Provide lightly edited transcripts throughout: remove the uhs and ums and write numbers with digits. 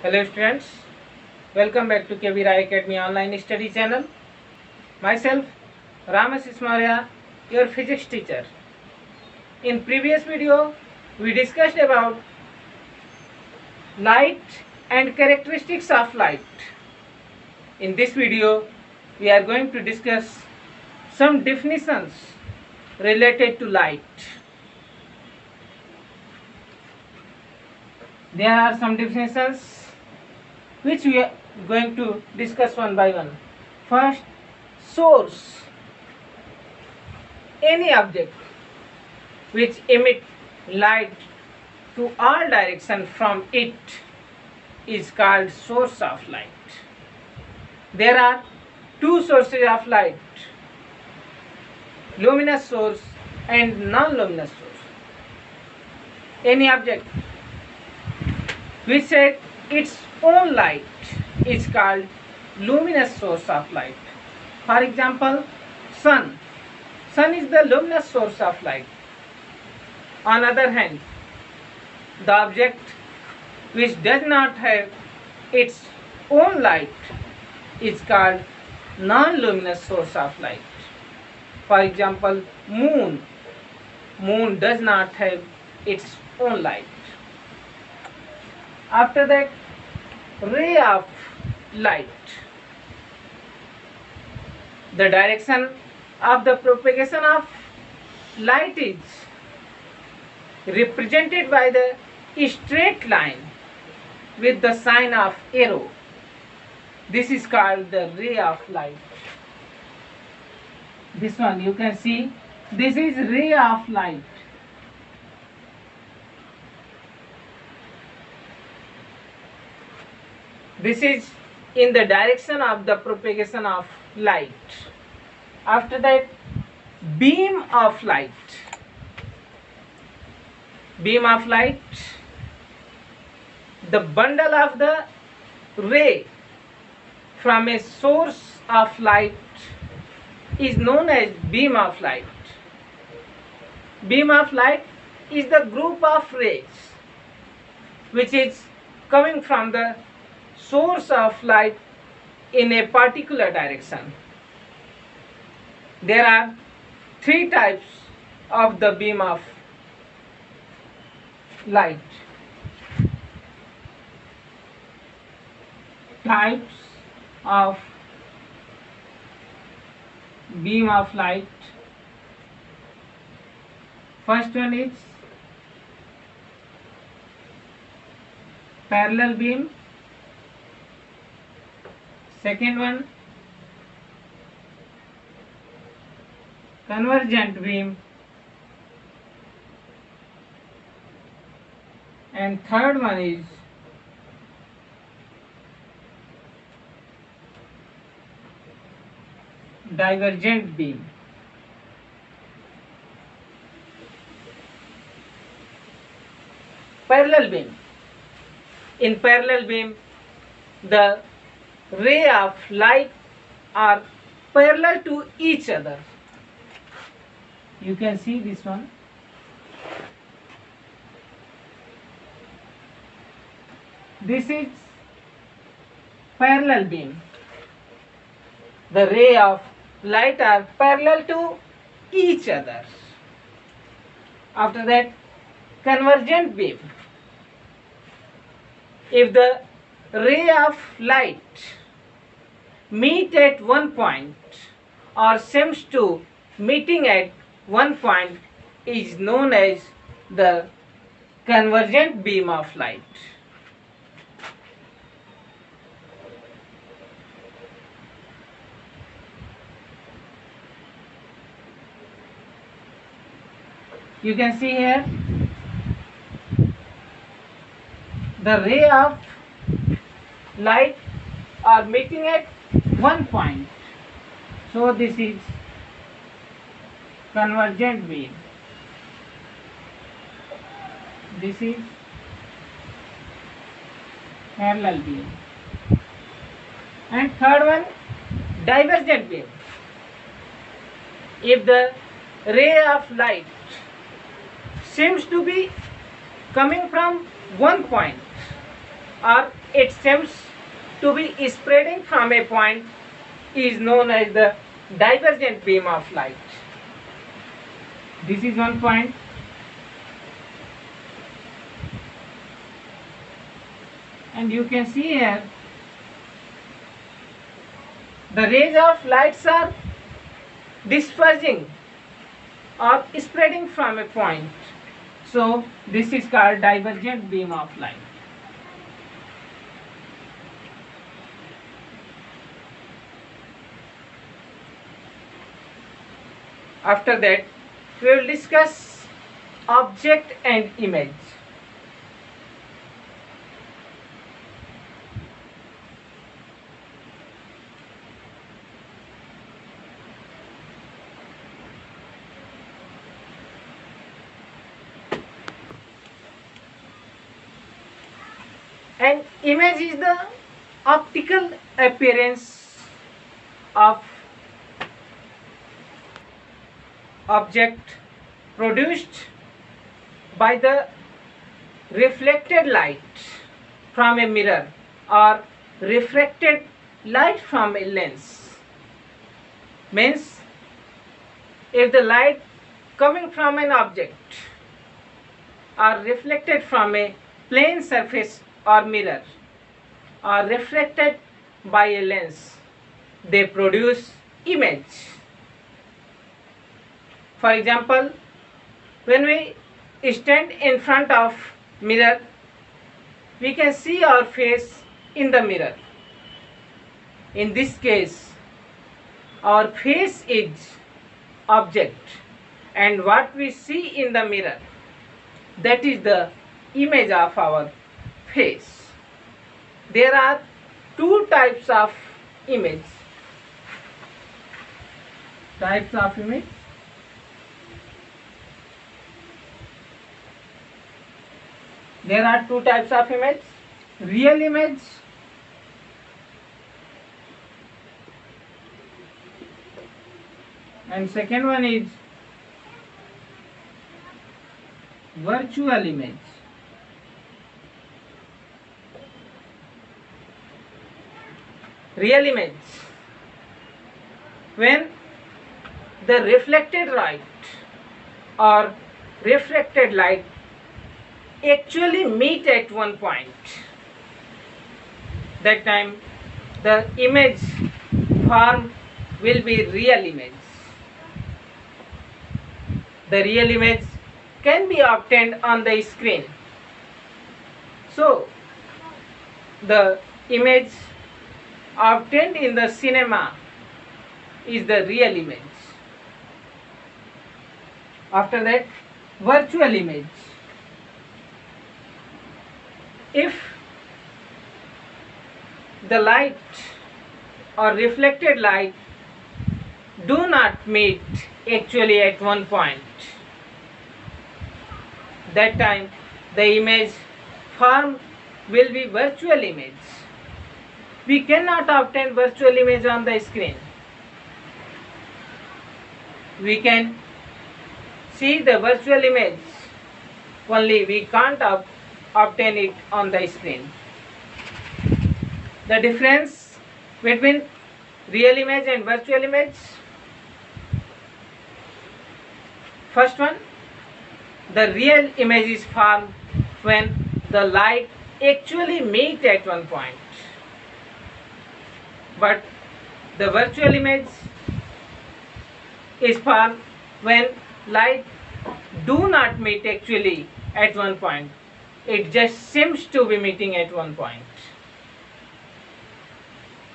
Hello students, welcome back to KV Rai Academy online study channel. Myself Ramesh Ismaria, your physics teacher. In previous video, we discussed about light and characteristics of light. In this video, we are going to discuss some definitions related to light. There are some definitions which we are going to discuss one by one. First, source. Any object which emit light to all direction from it is called source of light. There are two sources of light, luminous source and non-luminous source. Any object which has its own light is called luminous source of light. For example, sun. Sun is the luminous source of light. On other hand, the object which does not have its own light is called non-luminous source of light. For example, moon. Moon does not have its own light. After that, ray of light. The direction of the propagation of light is represented by the straight line with the sign of arrow. This is called the ray of light. This one you can see, this is ray of light. This is in the direction of the propagation of light. After that, beam of light. Beam of light, the bundle of the ray from a source of light is known as beam of light. Beam of light is the group of rays which is coming from the source of light in a particular direction. There are three types of the beam of light. Types of beam of light. First one is parallel beam. Second one, convergent beam. And third one is divergent beam. Parallel beam. In parallel beam, the ray of light are parallel to each other. You can see this one. This is parallel beam. The ray of light are parallel to each other. After that, convergent beam. If the ray of light meet at one point or seems to meeting at one point is known as the convergent beam of light. You can see here the ray of light are meeting at one point. So this is convergent beam. This is parallel beam. And third one, divergent beam. If the ray of light seems to be coming from one point or it seems to be spreading from a point is known as the divergent beam of light. This is one point. And you can see here the rays of lights are dispersing or spreading from a point. So this is called divergent beam of light. After that, we will discuss object and image. An image is the optical appearance of object produced by the reflected light from a mirror or refracted light from a lens. Means if the light coming from an object are reflected from a plane surface or mirror or reflected by a lens, they produce image. For example, when we stand in front of mirror, we can see our face in the mirror. In this case, our face is object, and what we see in the mirror, that is the image of our face. There are two types of image. Types of image. There are two types of image. Real image and second one is virtual image. Real image, when the reflected light or refracted light actually meet at one point, that time the image form will be real image. The real image can be obtained on the screen. So the image obtained in the cinema is the real image. After that, virtual image. If the light or reflected light do not meet actually at one point, that time the image form will be virtual image. We cannot obtain virtual image on the screen. We can see the virtual image, only we can't obtain it on the screen. The difference between real image and virtual image. First one, the real image is formed when the light actually meet at one point. But the virtual image is formed when light do not meet actually at one point. It just seems to be meeting at one point.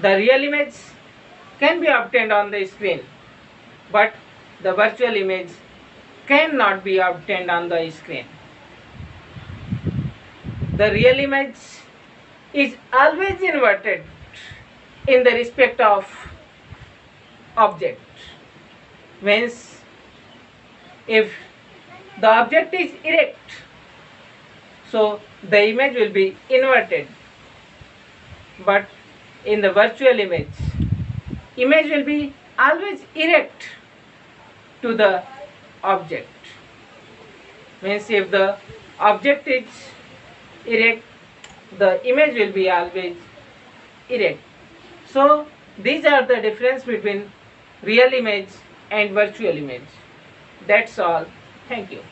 The real image can be obtained on the screen, but the virtual image cannot be obtained on the screen. The real image is always inverted in the respect of object. Means if the object is erect, so the image will be inverted. But in the virtual image will be always erect to the object. Means if the object is erect, the image will be always erect. So these are the difference between real image and virtual image. That's all. Thank you.